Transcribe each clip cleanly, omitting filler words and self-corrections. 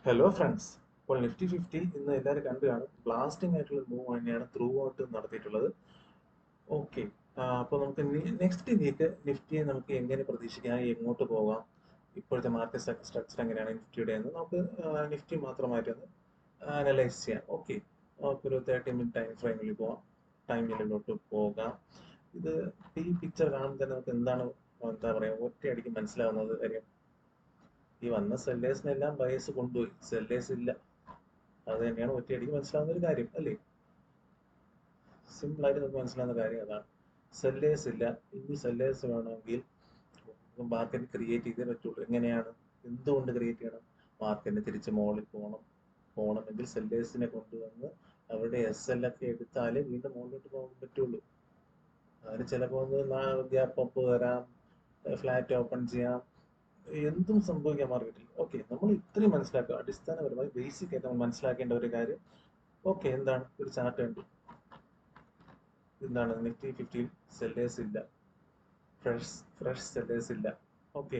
Hello friends. ഇപ്പോൾ Nifty 50 ഇന്ന് എല്ലാവരും കണ്ടു കാണും. ബ്ലാസ്റ്റിംഗ് ആയിട്ടുള്ള മൂവ് തന്നെയാണ് ത്രൂ ഔട്ട് നടത്തിയിട്ടുള്ളത്. ഓക്കെ, അപ്പോൾ നമുക്ക് നെക്സ്റ്റ് വീക്ക് നിഫ്റ്റിയെ നമുക്ക് എങ്ങനെ പ്രതീക്ഷിക്കാം, എങ്ങോട്ട് പോകാം, ഇപ്പോഴത്തെ മാർക്കറ്റ് സ്ട്രക്ചർ എങ്ങനെയാണ് നിഫ്റ്റിയുടെ എന്ന് നമുക്ക് നിഫ്റ്റി മാത്രമായിട്ട് ഒന്ന് അനലൈസ് ചെയ്യാം. ഓക്കെ, നമുക്കൊരു 30 മിനിറ്റ് ടൈം ഫ്രെയിമിൽ പോകാം, ടൈമിലോട്ട് പോകാം. ഇത് ഈ പിക്ചർ കാണുമ്പോൾ തന്നെ നമുക്ക് എന്താ പറയുക, ഒറ്റയടിക്ക് മനസ്സിലാവുന്നത് കാര്യം ഈ വന്ന സെല്ലേഴ്സിനെല്ലാം ബയേഴ്സ് കൊണ്ടുപോയി, സെല്ലേഴ്സ് ഇല്ല. അത് തന്നെയാണ് ഒറ്റയടിക്ക് മനസ്സിലാവുന്ന ഒരു കാര്യം അല്ലേ. സിമ്പിൾ ആയിട്ട് നമുക്ക് മനസ്സിലാവുന്ന കാര്യം അതാണ്. സെല്ലേഴ്സ് ഇല്ല. ഇനി സെല്ലേഴ്സ് വേണമെങ്കിൽ മാർക്കറ്റ് ക്രിയേറ്റ് ചെയ്തേ പറ്റുള്ളൂ. എങ്ങനെയാണ്, എന്തുകൊണ്ട് ക്രിയേറ്റ് ചെയ്യണം? മാർക്കറ്റിന് തിരിച്ച് മുകളിൽ പോകണമെങ്കിൽ സെല്ലേഴ്സിനെ കൊണ്ടുവന്ന് അവരുടെ SL ഒക്കെ എടുത്താലേ വീണ്ടും മുകളിലോട്ട് പോകാൻ പറ്റുള്ളൂ. അതിന് ചിലപ്പോൾ ഗ്യാപ്പ് അപ്പ് വരാം, ഫ്ലാറ്റ് ഓപ്പൺ ചെയ്യാം, എന്തും സംഭവിക്കാം മാർക്കറ്റിൽ. ഓക്കെ, നമ്മൾ ഇത്രയും മനസ്സിലാക്കുക. അടിസ്ഥാനപരമായി ബേസിക് ആയിട്ട് നമ്മൾ മനസ്സിലാക്കേണ്ട ഒരു കാര്യം. ഓക്കെ, എന്താണ് ഒരു ചാർട്ട് കണ്ടു, എന്താണ് നിഫ്റ്റി 50 സെല്ലേഴ്സ് ഇല്ല, ഫ്രഷ് സെല്ലേഴ്സ് ഇല്ല. ഓക്കെ,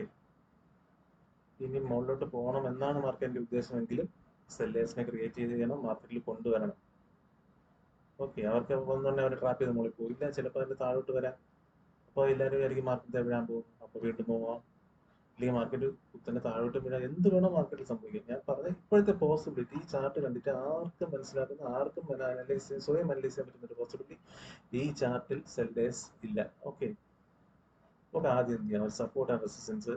ഇനി മുകളിലോട്ട് പോകണം എന്നാണ് മാർക്കറ്റിന്റെ ഉദ്ദേശമെങ്കിലും സെല്ലേഴ്സിനെ ക്രിയേറ്റ് ചെയ്യണം, മാർക്കറ്റിൽ കൊണ്ടുവരണം. ഓക്കെ, അവർക്ക് ഒന്നുകൊണ്ട് അവർ ട്രാപ്പ് ചെയ്ത് മുകളിൽ പോയില്ല, ചിലപ്പോൾ അതിന്റെ താഴോട്ട് വരാം. അപ്പോൾ എല്ലാവരും വിചാരിക്കും മാർക്കറ്റ് വീഴാൻ പോകും, അപ്പോൾ വീണ്ടും പോവാം. അല്ലെങ്കിൽ മാർക്കറ്റ് കുത്തനെ താഴോട്ട് വീഴാൻ എന്ത് വേണം മാർക്കറ്റിൽ സംഭവിക്കും. ഞാൻ പറഞ്ഞ ഇപ്പോഴത്തെ പോസിബിലിറ്റി ഈ ചാർട്ട് കണ്ടിട്ട് ആർക്കും മനസ്സിലാക്കുന്ന, ആർക്കും സ്വയം അനലൈസ് ചെയ്യാൻ പറ്റുന്ന ഒരു പോസിബിലിറ്റി ഈ ചാർട്ടിൽ സെല്ലേഴ്സ് ഇല്ല. ഓക്കെ, നമുക്ക് ആദ്യം എന്ത് ചെയ്യാം, ഒരു സപ്പോർട്ട് ആൻഡ് റെസിസ്റ്റൻസ്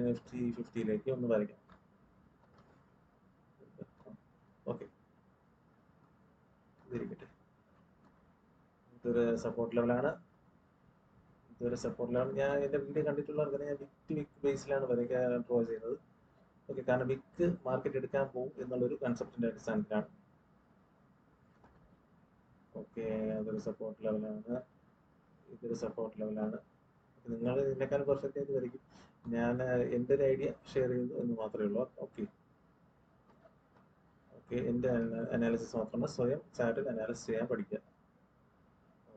നിഫ്റ്റി 50യിലേക്ക് ഒന്ന് വരയ്ക്കാം. ഓക്കെ, ഇതിരിക്കട്ടെ. ഇതൊരു സപ്പോർട്ട് ലെവലാണ്. ഞാൻ എന്റെ വീഡിയോ കണ്ടിട്ടുള്ളവർക്ക് ഞാൻ വിക്ക് ബേസിലാണ് വരയ്ക്കാൻ ഡ്രോ ചെയ്യുന്നത്. ഓക്കെ, കാരണം വിക്ക് മാർക്കറ്റ് എടുക്കാൻ പോകും എന്നുള്ളൊരു കൺസെപ്റ്റിന്റെ അടിസ്ഥാനത്തിലാണ്. ഓക്കെ, അതൊരു സപ്പോർട്ട് ലെവലാണ്, ഇതൊരു സപ്പോർട്ട് ലെവലാണ്. നിങ്ങൾ ഇതിനേക്കാൾ പെർഫെക്റ്റ് ആയിട്ട് വരയ്ക്കും. ഞാൻ എൻ്റെ ഒരു ഐഡിയ ഷെയർ ചെയ്യുന്നു എന്ന് മാത്രമേ ഉള്ളൂ. ഓക്കെ, എൻ്റെ അനാലിസിസ് മാത്രമാണ്, സ്വയം ചാർട്ടിൽ അനാലിസിസ് ചെയ്യാൻ പഠിക്കുക.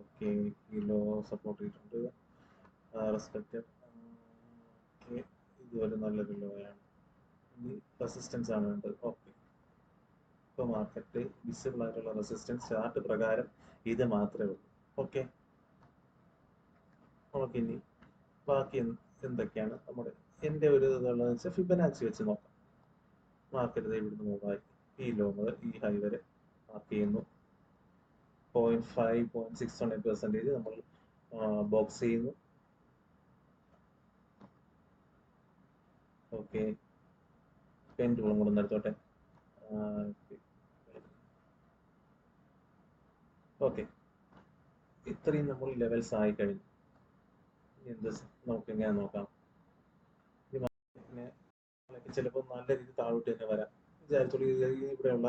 ഓക്കെ, ഈ ലോ സപ്പോർട്ട് ചെയ്തിട്ടുണ്ട്, റെസ്പെക്റ്റഡ്. ഓക്കെ, ഇതുപോലെ നല്ലൊരു ലോയാണ്. ഇനി റെസിസ്റ്റൻസ് ആണ് വേണ്ടത്. ഓക്കെ, ഇപ്പോൾ മാർക്കറ്റ് വിസിബിൾ ആയിട്ടുള്ള റെസിസ്റ്റൻസ് ചാർട്ട് പ്രകാരം ഇത് മാത്രമേ ഉള്ളൂ. ഓക്കെ, നമുക്ക് ഇനി ബാക്കി എന്തൊക്കെയാണ് നമ്മുടെ എൻ്റെ ഒരു ഇതുള്ളതെന്ന് വെച്ചാൽ ഫിബനാച്ചി വെച്ച് നോക്കാം. മാർക്കറ്റ് ഇവിടുന്ന് മൂവായി ഈ ലോ മുതൽ ഈ ഹൈ വരെ മാർക്ക് ചെയ്യുന്നു. 0.5-0.618% നമ്മൾ ബോക്സ് ചെയ്യുന്നു. ഓക്കെ, പെൻഡുകളും കൂടെ നിർത്തോട്ടെ. ഓക്കെ, ഇത്രയും നമ്മൾ ലെവൽസ് ആയി കഴിഞ്ഞു. എന്ത് നമുക്ക് എങ്ങനെ നോക്കാം. ചിലപ്പോൾ നല്ല രീതിയിൽ താഴോട്ട് തന്നെ വരാം. വിചാരിച്ചോളൂ ഇവിടെയുള്ള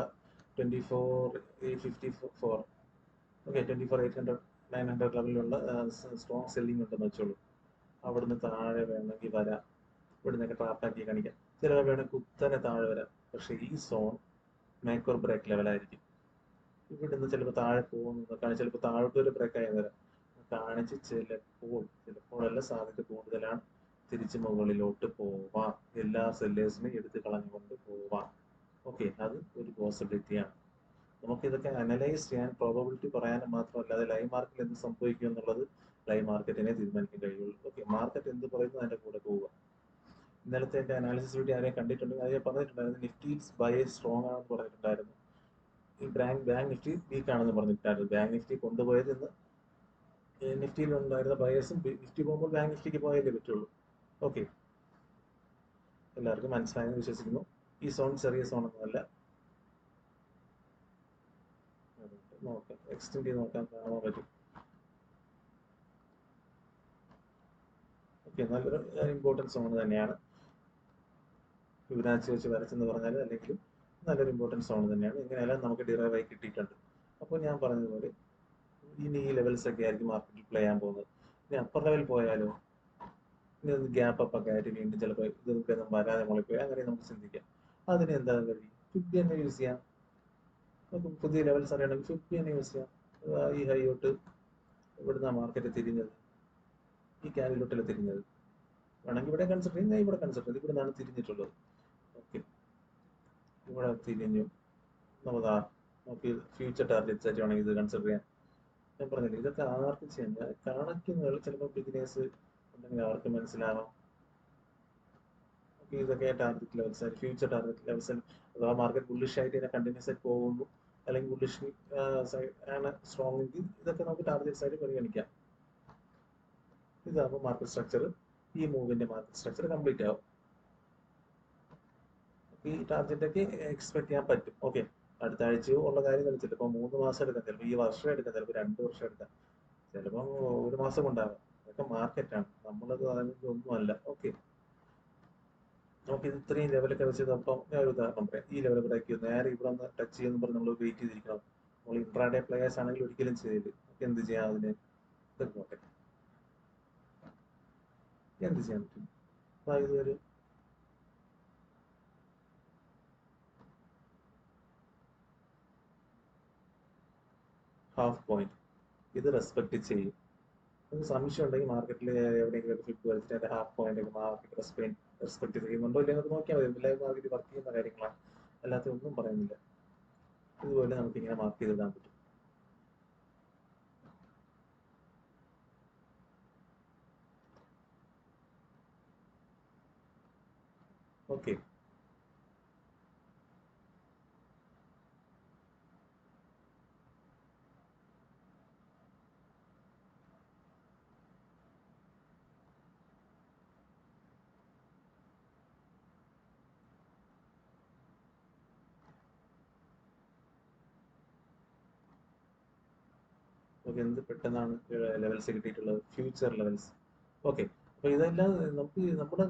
24,854, ഓക്കെ, 24,800-900 ലെവലിലുള്ള സ്ട്രോങ് സെല്ലിംഗ് ഉണ്ടെന്ന് വെച്ചോളൂ. അവിടുന്ന് താഴെ വേണമെങ്കിൽ വരാം, ഇവിടുന്നൊക്കെ ട്രാപ്പാക്കി കാണിക്കാം. ചിലപ്പോൾ വേണമെങ്കിൽ കുത്തനെ താഴെ വരാം. പക്ഷേ ഈ സോൺ മേക്ക് ഓർ ബ്രേക്ക് ലെവലായിരിക്കും. ഇവിടുന്ന് ചിലപ്പോൾ താഴെ പോകുന്നതാണ്, ചിലപ്പോൾ താഴോട്ട് ഒരു ബ്രേക്കായി വരാം കാണിച്ച് ചിലപ്പോഴല്ല സാധ്യത കൂടുതലാണ് തിരിച്ച് മുകളിലോട്ട് പോവാം, എല്ലാ സെല്ലേഴ്സിനും എടുത്ത് കളഞ്ഞുകൊണ്ട് പോവാം. ഓക്കെ, അത് ഒരു പോസിബിലിറ്റിയാണ്. നമുക്ക് ഇതൊക്കെ അനലൈസ് ചെയ്യാൻ, പ്രോബബിലിറ്റി പറയാനും മാത്രമല്ലാതെ ലൈവ് മാർക്കറ്റിൽ എന്ത് സംഭവിക്കും എന്നുള്ളത് ലൈവ് മാർക്കറ്റിനെ തീരുമാനിക്കാൻ കഴിയുള്ളൂ. ഓക്കെ, മാർക്കറ്റ് എന്ത് പറയുന്നു അതിന്റെ കൂടെ പോവുക. ഇന്നലത്തെ എന്റെ അനാലിസിസ് വീഡിയോ ആരെയും കണ്ടിട്ടുണ്ടെങ്കിൽ അതേ പറഞ്ഞിട്ടുണ്ടായിരുന്നു, നിഫ്റ്റി ബൈ സ്ട്രോങ് ആണെന്ന് പറഞ്ഞിട്ടുണ്ടായിരുന്നു. ഈ ബാങ്ക് നിഫ്റ്റി വീക്ക് ആണെന്ന് പറഞ്ഞിട്ടുണ്ടായിരുന്നു. ബാങ്ക് നിഫ്റ്റി കൊണ്ടുപോയത് ഇന്ന് നിഫ്റ്റിയിൽ ഉണ്ടായിരുന്ന ബയേഴ്സും നിഫ്റ്റി പോകുമ്പോൾ ബാങ്ക് നിഫ്റ്റിക്ക് പോയാലേ പറ്റുള്ളൂ. ഓക്കെ, എല്ലാവർക്കും മനസ്സിലായെന്ന് വിശ്വസിക്കുന്നു. ഈ സോൺ ചെറിയ സോൺ ഒന്നുമല്ല. നോക്കാം, എക്സ്റ്റെൻഡ് ചെയ്ത് നോക്കാൻ കാണാൻ പറ്റും. ഓക്കെ, നല്ലൊരു ഇമ്പോർട്ടൻസ് സോൺ തന്നെയാണ്. ഫിബനാച്ചി വെച്ച് വരച്ചെന്ന് പറഞ്ഞാൽ അല്ലെങ്കിൽ നല്ലൊരു ഇമ്പോർട്ടൻസ് സോൺ തന്നെയാണ്. ഇങ്ങനെയെല്ലാം നമുക്ക് ഡിറൈവ് ആയി കിട്ടിയിട്ടുണ്ട്. അപ്പോൾ ഞാൻ പറഞ്ഞതുപോലെ ഇനി ഈ ലെവൽസ് ഒക്കെ ആയിരിക്കും മാർക്കറ്റിൽ പ്ലേ ചെയ്യാൻ പോകുന്നത്. ഇനി അപ്പർ ലെവൽ പോയാലോ, ഇനി ഒന്ന് ഗ്യാപ്പ് അപ്പ് ഒക്കെ ആയിട്ട് വീണ്ടും ചിലപ്പോൾ ഇതൊന്നും വരാതെ മുകളിൽ അങ്ങനെ നമുക്ക് ചിന്തിക്കാം. അതിന് എന്താ കഴിയും, 50 തന്നെ യൂസ് ചെയ്യാം. നമുക്ക് പുതിയ ലെവൽസ് അറിയണമെങ്കിൽ 50 തന്നെ യൂസ് ചെയ്യാം. ഈ ഹൈ തൊട്ട് ഇവിടുന്ന് മാർക്കറ്റ് തിരിഞ്ഞത്, ഈ ക്യാൻഡിലോട്ടല്ല തിരിഞ്ഞത്. വേണമെങ്കിൽ ഇവിടെ കൺസിഡർ ചെയ്യും, ഇവിടെ കൺസിഡർ ചെയ്ത് ഇവിടെ നിന്നാണ് തിരിഞ്ഞിട്ടുള്ളത്. ഓക്കെ, ഇവിടെ തിരിഞ്ഞു നമുക്ക് ഫ്യൂച്ചർ ടാർഗറ്റ്സ് ആയിട്ട് വേണമെങ്കിൽ ഇത് കൺസിഡർ ചെയ്യാം. ഞാൻ പറഞ്ഞില്ല, ഇതൊക്കെ ആർക്ക് ചെയ്യാം, കാണിക്കുന്നവർ ചിലപ്പോൾ ബിഗിനേഴ്സ് ഉണ്ടെങ്കിൽ അവർക്ക് മനസ്സിലാവാം. ഇതൊക്കെ target levels, future target levels, അഥവാ മാർക്കറ്റ് ബുള്ളിഷ് ആയിട്ട് ഇതിനെ കണ്ടിന്യൂസ് ആയിട്ട് പോകുന്നു, അല്ലെങ്കിൽ ബുള്ളിഷ് ആണ് സ്ട്രോങ് എങ്കിൽ ഇതൊക്കെ നമുക്ക് ടാർഗറ്റ്സ് ആയിട്ട് പരിഗണിക്കാം. ഇതാകുമ്പോൾ മാർക്കറ്റ് സ്ട്രക്ചർ, ഈ മൂവിന്റെ മാർക്കറ്റ് സ്ട്രക്ചർ കംപ്ലീറ്റ് ആവും. ഈ ടാർഗറ്റൊക്കെ എക്സ്പെക്ട് ചെയ്യാൻ പറ്റും. ഓക്കെ, അടുത്ത ആഴ്ചയോ ഉള്ള കാര്യം കളിച്ചില്ല. ഇപ്പൊ 3 മാസം എടുക്കാം, ചിലപ്പോൾ ഈ വർഷം എടുക്കാം, ചിലപ്പോൾ 2 വർഷം എടുക്കാം, ചിലപ്പോൾ 1 മാസം കൊണ്ടാകാം. ഇതൊക്കെ മാർക്കറ്റാണ്, നമ്മളത് അതിന്റെ ഒന്നുമല്ല. ഓക്കെ, നമുക്ക് ഇത് ഇത്രയും ലെവലൊക്കെ വെച്ചപ്പം ഞാൻ ഒരു ഉദാഹരണം പറയാം. ഈ ലെവൽ ബ്രേക്ക് ചെയ്തു, നേരെ ഇവിടെ ഒന്ന് ടച്ച് ചെയ്യുന്ന പറഞ്ഞ് നമ്മൾ വെയിറ്റ് ചെയ്തിരിക്കണം. നമ്മൾ ഇൻട്രാഡേ പ്ലേയേഴ്സ് ആണെങ്കിൽ ഒരിക്കലും ചെയ്യില്ല. നമുക്ക് എന്ത് ചെയ്യാം, അതിന് ഇതൊക്കെ പോട്ടെ, എന്ത് ചെയ്യാൻ പറ്റും? അതായത് ഒരു ഹാഫ് പോയിന്റ് ഇത് റെസ്പെക്ട് ചെയ്യും. നമുക്ക് സംശയം ഉണ്ടെങ്കിൽ മാർക്കറ്റിൽ എവിടെയെങ്കിലും ഫ്ലിപ്പ് വരച്ചിട്ട് അതിന്റെ ഹാഫ് പോയിന്റ് ഒക്കെ മാർക്കറ്റ് റെസ്പെക്ട് ചെയ്യുന്നുണ്ടോ ഇല്ലെങ്കിൽ നമുക്ക് നോക്കിയാൽ മതി. ലൈവ് മാർക്കറ്റ് വർക്ക് ചെയ്യുന്ന കാര്യങ്ങളാണ്, അല്ലാത്ത ഒന്നും പറയുന്നില്ല. ഇതുപോലെ നമുക്ക് ഇങ്ങനെ മാർക്ക് ചെയ്തിടാൻ പറ്റും. ഓക്കെ, നമുക്ക് എന്ത് പെട്ടെന്നാണ് ലെവൽസ് കിട്ടിയിട്ടുള്ളത്, ഫ്യൂച്ചർ ലെവൽസ്. ഓക്കെ, അപ്പൊ ഇതെല്ലാം നമുക്ക് നമ്മുടെ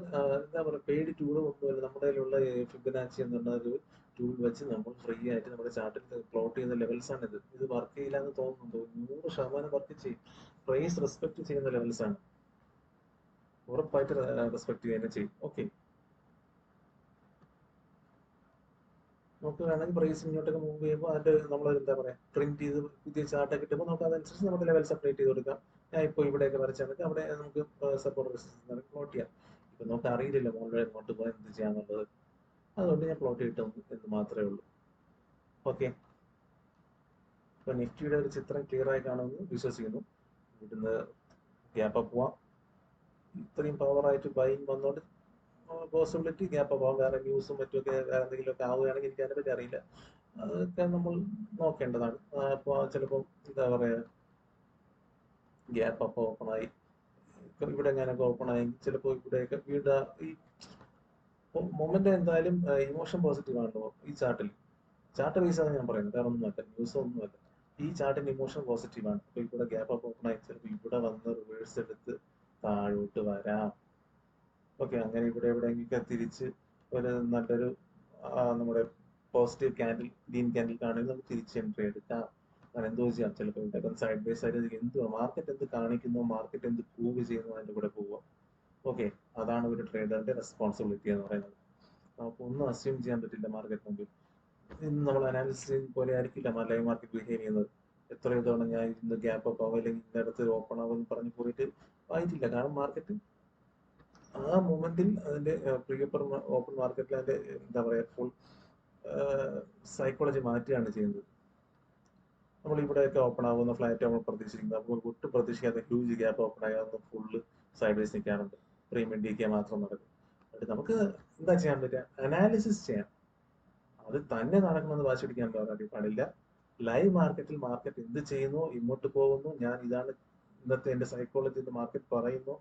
എന്താ പറയുക, പെയ്ഡ് ടൂൾ ഒന്നുമല്ല. നമ്മുടെ കയ്യിലുള്ള ഫിബനാച്ചി എന്നുള്ള ഒരു ടൂൾ വെച്ച് നമ്മൾ ഫ്രീ ആയിട്ട് നമ്മുടെ ചാർട്ടിൽ പ്ലോട്ട് ചെയ്യുന്ന ലെവൽസ് ആണ് ഇത്. ഇത് വർക്ക് ചെയ്യില്ല എന്ന് തോന്നുന്നുണ്ടോ? 100% വർക്ക് ചെയ്യും. പ്രൈസ് റെസ്പെക്ട് ചെയ്യുന്ന ലെവൽസ് ആണ്, ഉറപ്പായിട്ട് റെസ്പെക്ട് ചെയ്യുക ചെയ്യും. ഓക്കെ, നമുക്ക് വേണമെങ്കിൽ പ്രൈസ് ഇങ്ങോട്ടൊക്കെ മൂവ് ചെയ്യുമ്പോൾ അതിന്റെ നമ്മൾ എന്താ പറയാ, പ്രിന്റ് ചെയ്ത് പുതിയ ചാർട്ട് കിട്ടുമ്പോൾ നമുക്ക് അതനുസരിച്ച് നമ്മുടെ ലെവൽസ് അപ്ഡേറ്റ് ചെയ്ത് കൊടുക്കാം. ഞാൻ ഇപ്പോൾ ഇവിടെയൊക്കെ വരച്ചാണെങ്കിൽ അവിടെ നമുക്ക് സപ്പോർട്ട് റെസിസ്റ്റൻസ് പ്ലോട്ട് ചെയ്യാം. ഇപ്പൊ നമുക്ക് അറിയില്ലല്ലോ മുകളിൽ എങ്ങോട്ട് പോകാൻ എന്ത് ചെയ്യാന്നുള്ളത്, അതുകൊണ്ട് ഞാൻ പ്ലോട്ട് കിട്ടും എന്ന് മാത്രമേ ഉള്ളൂ. ഓക്കെ, ഇപ്പൊ നിഫ്റ്റിയുടെ ഒരു ചിത്രം ക്ലിയർ ആയി കാണുമെന്ന് വിശ്വസിക്കുന്നു. ഇവിടുന്ന് ഗ്യാപ്പ് അപ്പ് പോവാം. ഇത്രയും പവറായിട്ട് ബൈങ് വന്നോണ്ട് പോസിബിലിറ്റി ഗ്യാപ്പ് പോകാം. വേറെ ന്യൂസും മറ്റുമൊക്കെ വേറെ എന്തെങ്കിലുമൊക്കെ ആവുകയാണെങ്കിൽ എനിക്ക് അതിനെ പറ്റി അറിയില്ല, അതൊക്കെ നമ്മൾ നോക്കേണ്ടതാണ്. അപ്പോൾ ചിലപ്പോൾ എന്താ പറയാ, ഗ്യാപ്പ് അപ്പ് ഓപ്പൺ ആയി ഇവിടെ ഞാനൊക്കെ ഓപ്പൺ ആയി ചിലപ്പോൾ ഇവിടെയൊക്കെ വീണ്ടും ഈ മൊമെന്റ് എന്തായാലും ഇമോഷൻ പോസിറ്റീവ് ആണല്ലോ ഈ ചാർട്ടിൽ. ചാർട്ട് ബേസ് ആണ് ഞാൻ പറയുന്നത്, വേറെ ഒന്നുമല്ല, ന്യൂസ് ഒന്നുമല്ല. ഈ ചാർട്ടിന്റെ ഇമോഷൻ പോസിറ്റീവ് ആണ്. അപ്പൊ ഇവിടെ ഗ്യാപ്പ് അപ്പ് ഓപ്പൺ ആയി ചിലപ്പോൾ ഇവിടെ വന്ന് റിവേഴ്സ് എടുത്ത് താഴോട്ട് വരാം. ഓക്കെ, അങ്ങനെ ഇവിടെ എവിടെയെങ്കിലും തിരിച്ച് ഒരു നല്ലൊരു നമ്മുടെ പോസിറ്റീവ് ക്യാൻഡിൽ, ഗ്രീൻ ക്യാൻഡിൽ കാണുമെങ്കിൽ നമുക്ക് തിരിച്ച് എൻട്രി എടുക്കാം. അങ്ങനെ എന്തോ ചെയ്യാം. ചിലപ്പോൾ ഇവിടെ സൈഡ് ബൈ സൈഡ് എന്ത് മാർക്കറ്റ് എന്ത് കാണിക്കുന്നു, മാർക്കറ്റ് എന്ത് പ്രൂവ് ചെയ്യുന്നു, അതിന്റെ കൂടെ പോവാം. ഓക്കെ, അതാണ് ഒരു ട്രേഡറിന്റെ റെസ്പോൺസിബിലിറ്റി എന്ന് പറയുന്നത്. നമുക്ക് ഒന്നും അസ്യൂം ചെയ്യാൻ പറ്റില്ല മാർക്കറ്റ് മുമ്പിൽ. ഇന്ന് നമ്മൾ അനാലിസിസ് പോലെ ആയിരിക്കില്ല ലൈവ് മാർക്കറ്റ് ബിഹേവ് ചെയ്യുന്നത്. എത്രയോ തവണ ഞാൻ ഇന്ന് ഗ്യാപ്പ് അപ്പ് ആവും അല്ലെങ്കിൽ ഇന്നടത്ത് ഓപ്പൺ ആവും എന്ന് പറഞ്ഞ് പോയിട്ട് വായിച്ചില്ല. കാരണം മാർക്കറ്റ് ആ മൊമെന്റിൽ അതിന്റെ പ്രീ ഓപ്പൺ മാർക്കറ്റിൽ അതിന്റെ എന്താ പറയാ ഫുൾ സൈക്കോളജി മാറ്റുകയാണ് ചെയ്യുന്നത്. നമ്മൾ ഇവിടെയൊക്കെ ഓപ്പൺ ആവുന്ന ഫ്ലാറ്റ് നമ്മൾ പ്രതീക്ഷിക്കുന്നത്, അപ്പോൾ ഒട്ടും പ്രതീക്ഷിക്കാത്ത ഹ്യൂജ് ഗ്യാപ്പ് ഓപ്പൺ ആകാതെ ഫുള്ള് സൈഡ് വൈസ് നിൽക്കാറുണ്ട്. പ്രീമിയം ഡി കെ മാത്രം നടക്കും. എന്നിട്ട് നമുക്ക് എന്താ ചെയ്യാൻ പറ്റുക, അനാലിസിസ് ചെയ്യാം. അത് തന്നെ നടക്കണമെന്ന് വാശി പിടിക്കാൻ പാടില്ല. ലൈവ് മാർക്കറ്റിൽ മാർക്കറ്റ് എന്ത് ചെയ്യുന്നു, ഇങ്ങോട്ട് പോകുന്നു, ഞാൻ ഇതാണ് ഇന്നത്തെ എന്റെ സൈക്കോളജി എന്ന് മാർക്കറ്റ് പറയുന്നു,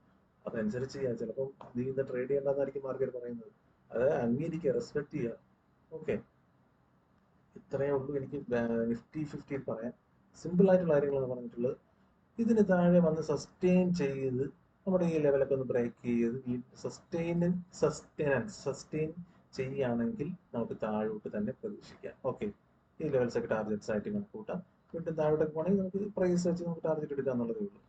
അതനുസരിച്ച് ചെയ്യാം. ചിലപ്പം നീ ഇന്ന് ട്രേഡ് ചെയ്യേണ്ടെന്നായിരിക്കും മാർക്കറ്റ് പറയുന്നത്, അത് അംഗീകരിക്കുക, റെസ്പെക്ട് ചെയ്യുക. ഓക്കെ, ഇത്രയേ ഉള്ളൂ എനിക്ക് നിഫ്റ്റി 50 പറയാൻ. സിമ്പിൾ ആയിട്ടുള്ള കാര്യങ്ങളാണ് പറഞ്ഞിട്ടുള്ളത്. ഇതിന് താഴെ വന്ന് സസ്റ്റെയിൻ ചെയ്ത് നമ്മുടെ ഈ ലെവലൊക്കെ ഒന്ന് ബ്രേക്ക് ചെയ്ത് സസ്റ്റെയിൻ ചെയ്യുകയാണെങ്കിൽ നമുക്ക് താഴോട്ട് തന്നെ പ്രതീക്ഷിക്കാം. ഓക്കെ, ഈ ലെവൽസ് ഒക്കെ ടാർഗറ്റ്സ് ആയിട്ട് കണക്കൂട്ടാം. വീണ്ടും താഴോട്ടൊക്കെ പോകണമെങ്കിൽ നമുക്ക് പ്രൈസ് വെച്ച് നമുക്ക് ടാർഗറ്റ് എടുക്കുക എന്നുള്ളതേ ഉള്ളൂ.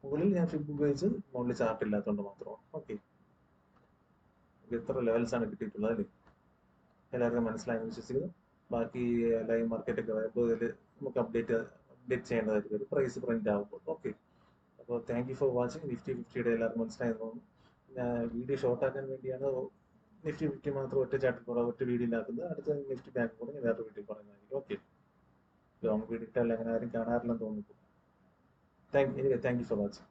മുകളിൽ ഞാൻ ഫിബ് ഉപയോഗിച്ച് മുകളിൽ ചാർട്ട് ഇല്ലാത്തതുകൊണ്ട് മാത്രമാണ്. ഓക്കെ, എത്ര ലെവൽസ് ആണ് കിട്ടിയിട്ടുള്ളത് അല്ലേ, എല്ലാവർക്കും മനസ്സിലായെന്ന് വിശ്വസിക്കുന്നു. ബാക്കി ലൈവ് മാർക്കറ്റ് ഒക്കെ വരുമ്പോൾ ഇതിൽ നമുക്ക് അപ്ഡേറ്റ് ചെയ്യേണ്ടതായിട്ട് വരും പ്രൈസ് പ്രിന്റ് ആകുമ്പോൾ. ഓക്കെ, അപ്പോൾ thank you for watching. Nifty 50യുടെ എല്ലാവർക്കും മനസ്സിലായെന്ന് തോന്നുന്നു. ഞാൻ വീഡിയോ ഷോർട്ട് ആക്കാൻ വേണ്ടിയാണ് നിഫ്റ്റി ഫിഫ്റ്റി മാത്രം ഒറ്റ ചാർട്ടിൽ കൂടെ ഒറ്റ വീഡിയോയിലാക്കുന്നത്, അടുത്ത നിഫ്റ്റി ബാങ്ക് കൂടെ വേറെ വീഡിയോ പറയുന്നതായിരിക്കും. ഓക്കെ, ലോങ് വീഡിയോ ഇട്ടല്ല അങ്ങനെ ആരും കാണാറില്ലെന്ന് തോന്നുന്നു. Thank you for watching.